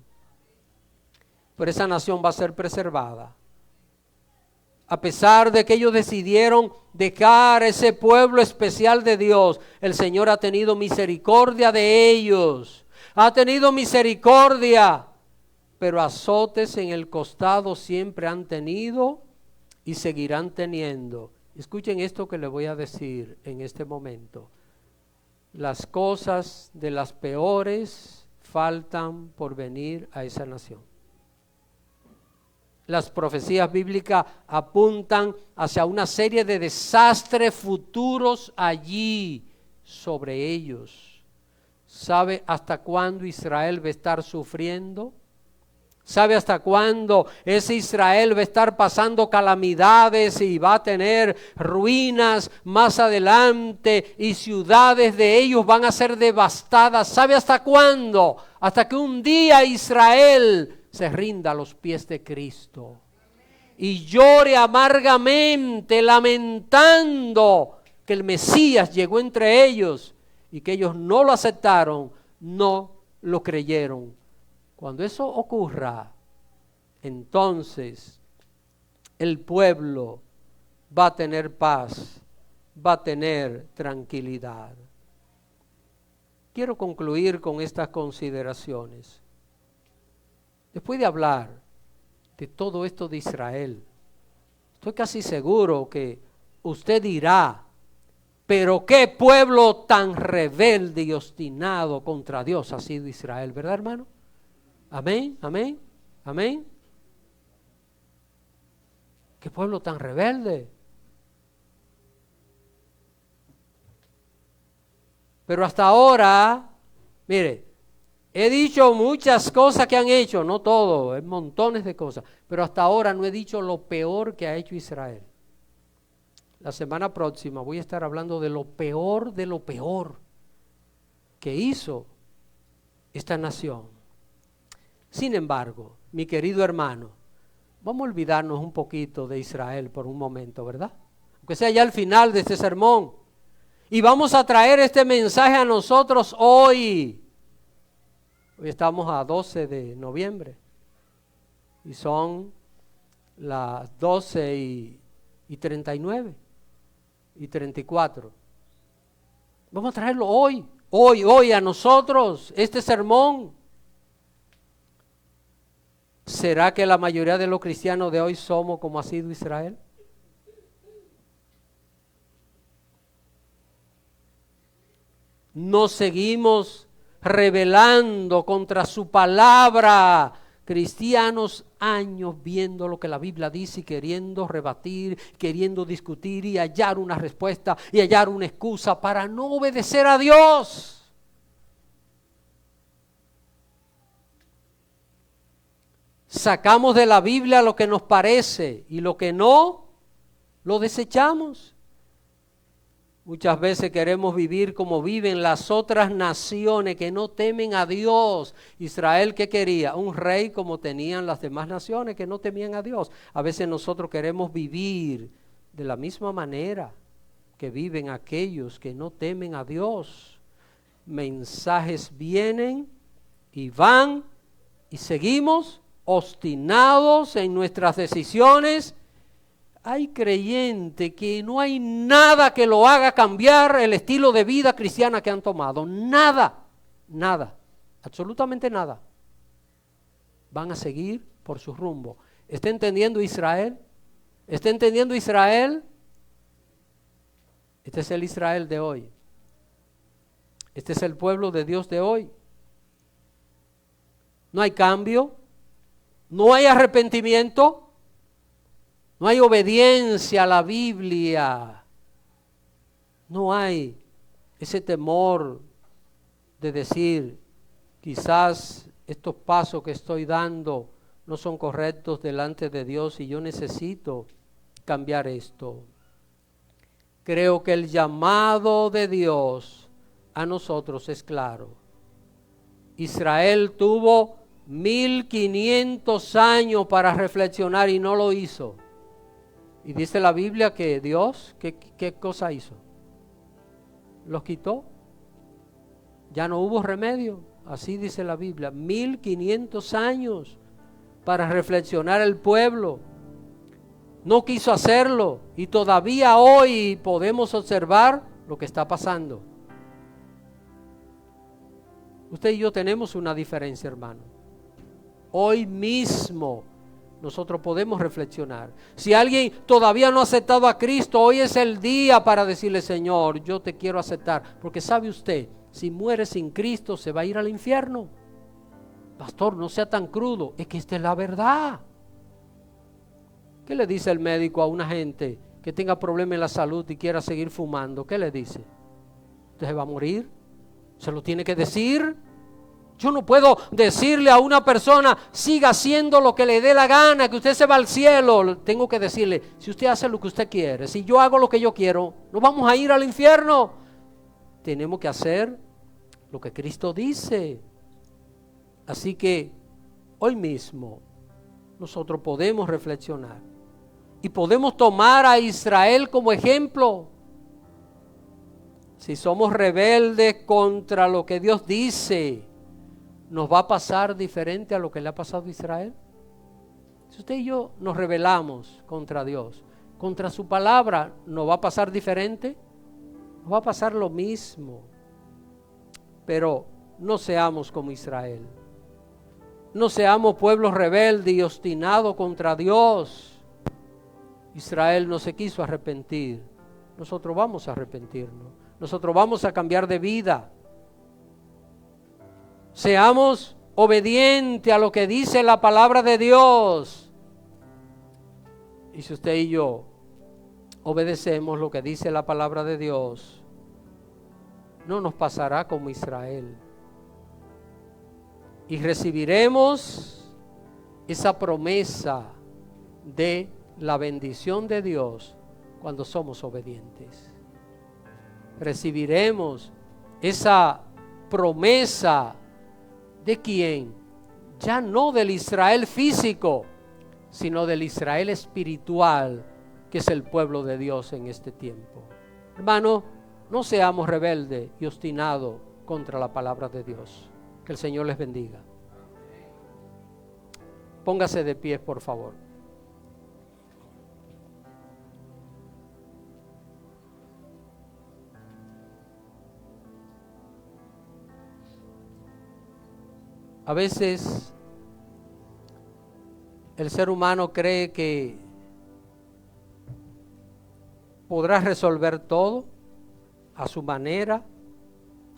Pero esa nación va a ser preservada. A pesar de que ellos decidieron dejar ese pueblo especial de Dios, el Señor ha tenido misericordia de ellos. Ha tenido misericordia, pero azotes en el costado siempre han tenido y seguirán teniendo. Escuchen esto que les voy a decir en este momento. Las cosas de las peores faltan por venir a esa nación. Las profecías bíblicas apuntan hacia una serie de desastres futuros allí sobre ellos. ¿Sabe hasta cuándo Israel va a estar sufriendo? ¿Sabe hasta cuándo ese Israel va a estar pasando calamidades y va a tener ruinas más adelante y ciudades de ellos van a ser devastadas? ¿Sabe hasta cuándo? Hasta que un día Israel se rinda a los pies de Cristo y llore amargamente lamentando que el Mesías llegó entre ellos y que ellos no lo aceptaron, no lo creyeron. Cuando eso ocurra, entonces el pueblo va a tener paz, va a tener tranquilidad. Quiero concluir con estas consideraciones. Después de hablar de todo esto de Israel, estoy casi seguro que usted dirá, pero qué pueblo tan rebelde y obstinado contra Dios ha sido Israel, ¿verdad, hermano? Amén, amén, amén. Qué pueblo tan rebelde. Pero hasta ahora, mire, he dicho muchas cosas que han hecho, no todo, montones de cosas, pero hasta ahora no he dicho lo peor que ha hecho Israel. La semana próxima voy a estar hablando de lo peor que hizo esta nación. Sin embargo, mi querido hermano, vamos a olvidarnos un poquito de Israel por un momento, ¿verdad? Aunque sea ya al final de este sermón. Y vamos a traer este mensaje a nosotros hoy. Hoy estamos a 12 de noviembre. Y son las 12:39 y 34. Vamos a traerlo hoy a nosotros, este sermón. ¿Será que la mayoría de los cristianos de hoy somos como ha sido Israel? ¿Nos seguimos rebelando contra su palabra? Cristianos años viendo lo que la Biblia dice y queriendo rebatir, queriendo discutir y hallar una respuesta y hallar una excusa para no obedecer a Dios. Sacamos de la Biblia lo que nos parece y lo que no, lo desechamos. Muchas veces queremos vivir como viven las otras naciones que no temen a Dios. Israel, ¿qué quería? Un rey como tenían las demás naciones que no temían a Dios. A veces nosotros queremos vivir de la misma manera que viven aquellos que no temen a Dios. Mensajes vienen y van y seguimos obstinados en nuestras decisiones. Hay creyentes que no hay nada que lo haga cambiar el estilo de vida cristiana que han tomado. Nada, absolutamente nada. Van a seguir por su rumbo. ¿Está entendiendo Israel? ¿Está entendiendo Israel? Este es el Israel de hoy. Este es el pueblo de Dios de hoy. No hay cambio, no hay arrepentimiento, no hay obediencia a la Biblia, no hay ese temor de decir, quizás estos pasos que estoy dando no son correctos delante de Dios y yo necesito cambiar esto. Creo que el llamado de Dios a nosotros es claro. Israel tuvo 1500 años para reflexionar y no lo hizo. Y dice la Biblia que Dios, ¿qué cosa hizo? Los quitó. Ya no hubo remedio. Así dice la Biblia. 1500 años para reflexionar el pueblo. No quiso hacerlo. Y todavía hoy podemos observar lo que está pasando. Usted y yo tenemos una diferencia, hermano. Hoy mismo nosotros podemos reflexionar. Si alguien todavía no ha aceptado a Cristo, hoy es el día para decirle, Señor, yo te quiero aceptar. Porque sabe usted, si muere sin Cristo se va a ir al infierno. Pastor, no sea tan crudo, es que esta es la verdad. ¿Qué le dice el médico a una gente que tenga problemas en la salud y quiera seguir fumando? ¿Qué le dice? ¿Usted se va a morir? ¿Se lo tiene que decir? Yo no puedo decirle a una persona, siga haciendo lo que le dé la gana, que usted se va al cielo. Tengo que decirle, si usted hace lo que usted quiere, si yo hago lo que yo quiero, no vamos a ir al infierno. Tenemos que hacer lo que Cristo dice. Así que hoy mismo nosotros podemos reflexionar y podemos tomar a Israel como ejemplo. Si somos rebeldes contra lo que Dios dice, ¿nos va a pasar diferente a lo que le ha pasado a Israel? Si usted y yo nos rebelamos contra Dios, contra su palabra, ¿nos va a pasar diferente? Nos va a pasar lo mismo. Pero no seamos como Israel. No seamos pueblos rebeldes y obstinados contra Dios. Israel no se quiso arrepentir. Nosotros vamos a arrepentirnos. Nosotros vamos a cambiar de vida. Seamos obedientes a lo que dice la palabra de Dios. Y si usted y yo obedecemos lo que dice la palabra de Dios, no nos pasará como Israel. Y recibiremos esa promesa de la bendición de Dios cuando somos obedientes. Recibiremos esa promesa ¿de quién? Ya no del Israel físico, sino del Israel espiritual, que es el pueblo de Dios en este tiempo. Hermano, no seamos rebeldes y obstinados contra la palabra de Dios. Que el Señor les bendiga. Póngase de pie, por favor. A veces el ser humano cree que podrá resolver todo a su manera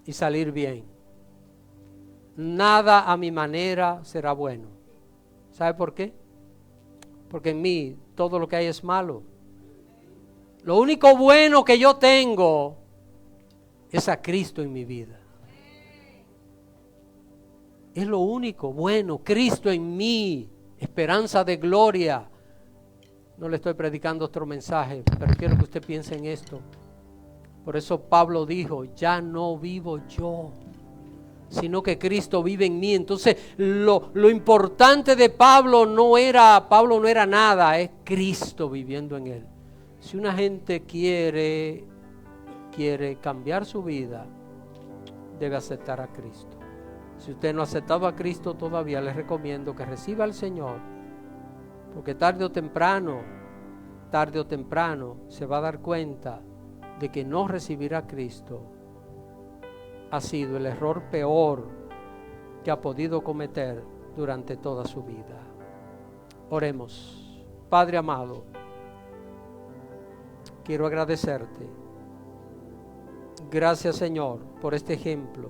y salir bien. Nada a mi manera será bueno. ¿Sabe por qué? Porque en mí todo lo que hay es malo. Lo único bueno que yo tengo es a Cristo en mi vida. Es lo único bueno, Cristo en mí, esperanza de gloria. No le estoy predicando otro mensaje, pero quiero que usted piense en esto. Por eso Pablo dijo, ya no vivo yo, sino que Cristo vive en mí. Entonces lo importante de Pablo no era nada, es Cristo viviendo en él. Si una gente quiere cambiar su vida, debe aceptar a Cristo. Si usted no ha aceptado a Cristo todavía, les recomiendo que reciba al Señor, porque tarde o temprano se va a dar cuenta de que no recibir a Cristo ha sido el error peor que ha podido cometer durante toda su vida. Oremos. Padre amado, quiero agradecerte Gracias, Señor, por este ejemplo.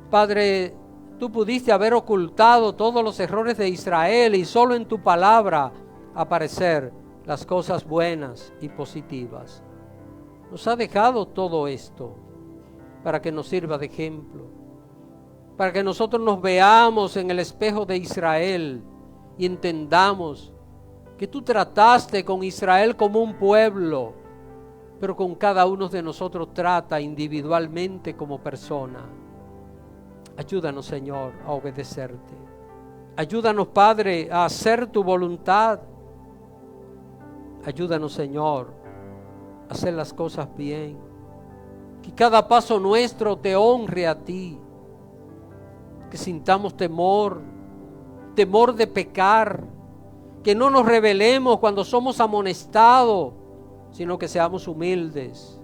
Padre, tú pudiste haber ocultado todos los errores de Israel y solo en tu palabra aparecer las cosas buenas y positivas. Nos ha dejado todo esto para que nos sirva de ejemplo, para que nosotros nos veamos en el espejo de Israel y entendamos que tú trataste con Israel como un pueblo, pero con cada uno de nosotros trata individualmente como persona. Ayúdanos, Señor, a obedecerte. Ayúdanos, Padre, a hacer tu voluntad. Ayúdanos, Señor, a hacer las cosas bien. Que cada paso nuestro te honre a ti. Que sintamos temor de pecar. Que no nos rebelemos cuando somos amonestados, sino que seamos humildes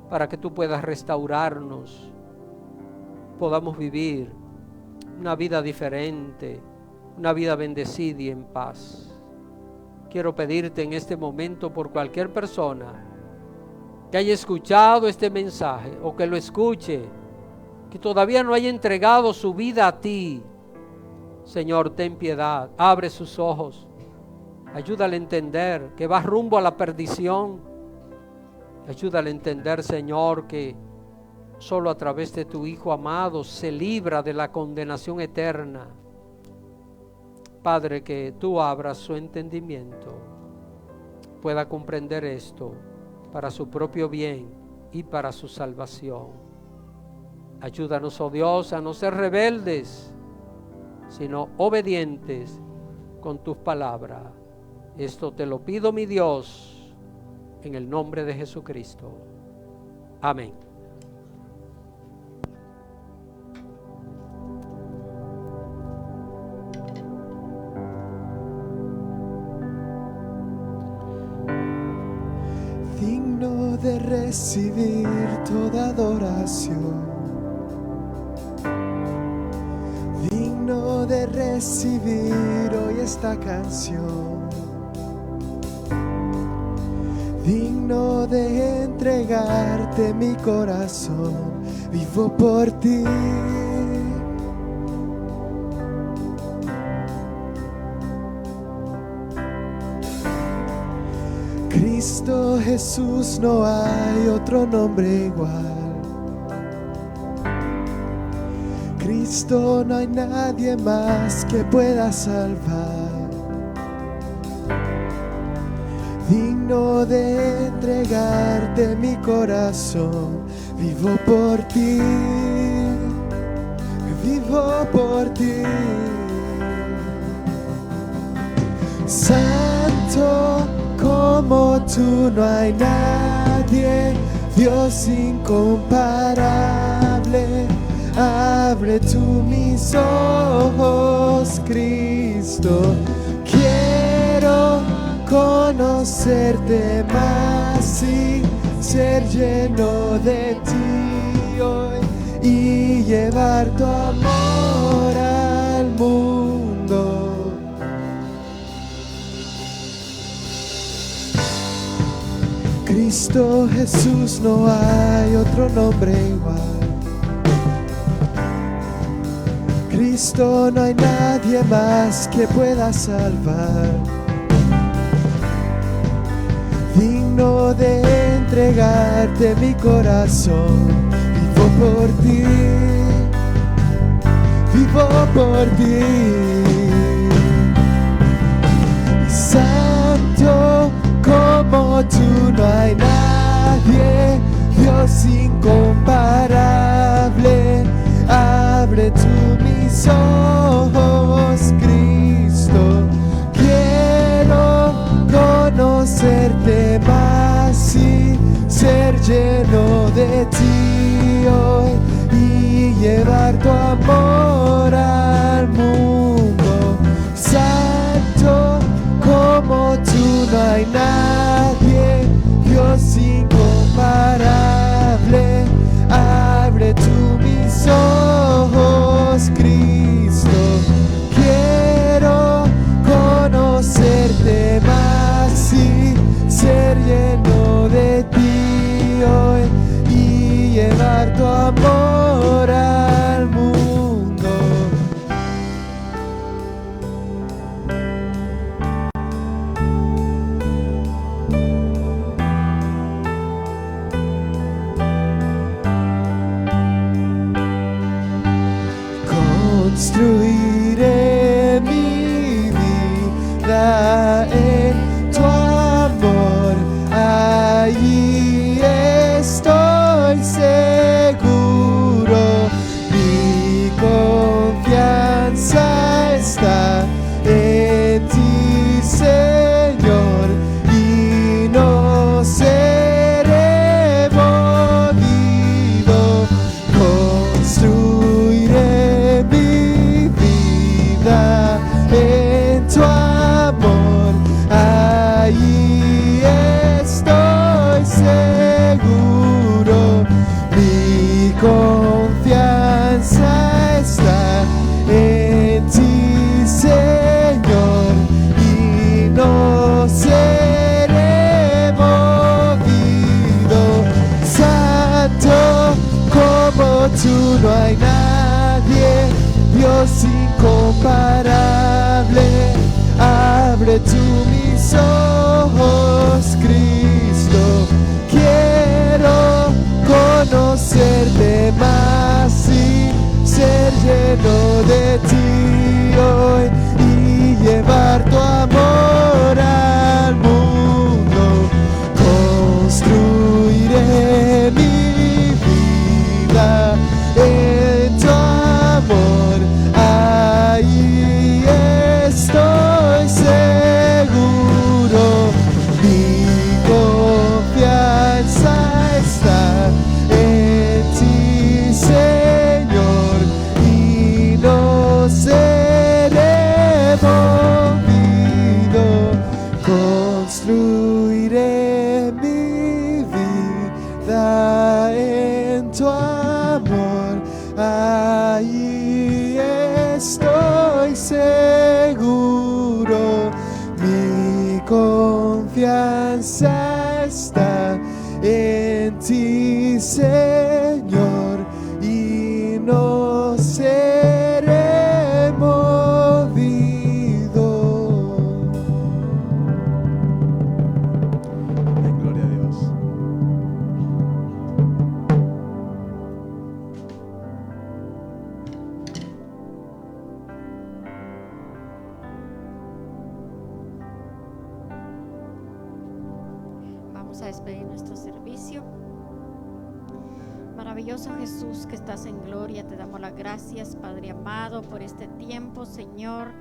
para que tú puedas restaurarnos. Podamos vivir una vida diferente, una vida bendecida y en paz. Quiero pedirte en este momento por cualquier persona que haya escuchado este mensaje o que lo escuche, que todavía no haya entregado su vida a ti. Señor, ten piedad, abre sus ojos, ayúdale a entender que va rumbo a la perdición. Ayúdale a entender, Señor, que solo a través de tu Hijo amado se libra de la condenación eterna. Padre, que tú abras su entendimiento, pueda comprender esto para su propio bien y para su salvación. Ayúdanos, oh Dios, a no ser rebeldes, sino obedientes con tus palabras. Esto te lo pido, mi Dios, en el nombre de Jesucristo. Amén. Digno de recibir toda adoración, digno de recibir hoy esta canción, digno de entregarte mi corazón, vivo por ti. Cristo Jesús, no hay otro nombre igual. Cristo, no hay nadie más que pueda salvar. Digno de entregarte mi corazón, vivo por ti, vivo por ti. Santo como tú no hay nadie, Dios incomparable. Abre tú mis ojos, Cristo. Quiero conocerte más y ser lleno de ti hoy y llevar tu amor al mundo. Cristo Jesús, no hay otro nombre igual. Cristo, no hay nadie más que pueda salvar. Digno de entregarte mi corazón, vivo por ti, vivo por ti. Santo como tú no hay nadie, Dios incomparable. Abre tú mis ojos, Cristo. Quiero conocerte más y ser lleno de ti hoy y llevar tu amor al mundo. en tu amor, allí estoy seguro. Mi confianza está en ti, Señor, y no seré movido. Santo como tú no hay nadie, Dios incomparable. Abre tú mis ojos, Cristo. Quiero conocerte más y ser lleno de ti hoy y llevar tu amor al mundo. Construiré mi vida en tu amor, ahí estoy seguro. Mi confianza está en ti, Señor, y no seré movido. Construiré mi vida en tu amor, ahí estoy seguro. Mi confianza está en ti, Señor, y no seré movido. Amén, gloria a Dios. Vamos a despedir nuestro servicio. Maravilloso Jesús que estás en gloria, te damos las gracias, Padre amado, por este tiempo, Señor,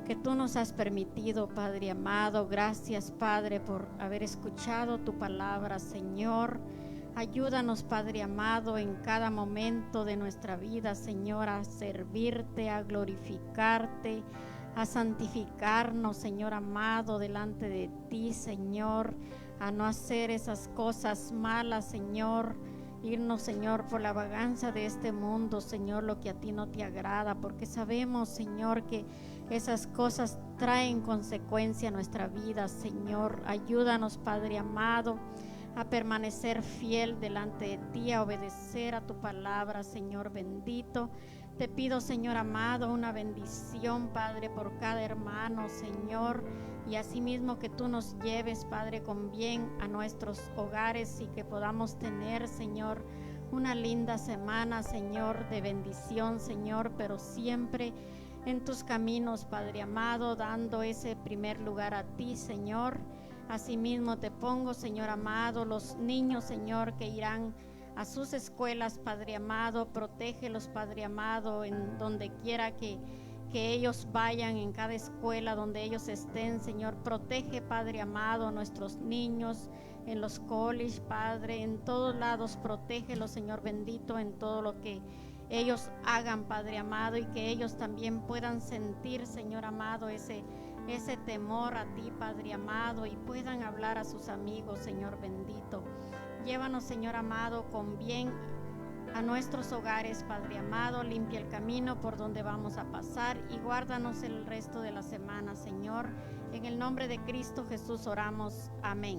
que tú nos has permitido, Padre amado. Gracias, Padre, por haber escuchado tu palabra, Señor. Ayúdanos, Padre amado, en cada momento de nuestra vida, Señor, a servirte, a glorificarte, a santificarnos, Señor amado, delante de ti, Señor, a no hacer esas cosas malas, Señor, irnos, Señor, por la vagancia de este mundo, Señor, lo que a ti no te agrada, porque sabemos, Señor, que esas cosas traen consecuencia a nuestra vida, Señor. Ayúdanos, Padre amado, a permanecer fiel delante de ti, a obedecer a tu palabra, Señor bendito. Te pido, Señor amado, una bendición, Padre, por cada hermano, Señor, y asimismo que tú nos lleves, Padre, con bien a nuestros hogares y que podamos tener, Señor, una linda semana, Señor, de bendición, Señor, pero siempre en tus caminos, Padre amado, dando ese primer lugar a ti, Señor. Asimismo te pongo, Señor amado, los niños, Señor, que irán a sus escuelas, Padre amado. Protégelos, Padre amado, en donde quiera que ellos vayan, en cada escuela donde ellos estén, Señor. Protege, Padre amado, a nuestros niños en los colleges, Padre, en todos lados. Protégelos, Señor bendito, en todo lo que ellos hagan, Padre amado, y que ellos también puedan sentir, Señor amado, ese temor a ti, Padre amado, y puedan hablar a sus amigos, Señor bendito. Llévanos, Señor amado, con bien a nuestros hogares, Padre amado. Limpia el camino por donde vamos a pasar y guárdanos el resto de la semana, Señor. En el nombre de Cristo Jesús oramos. Amén.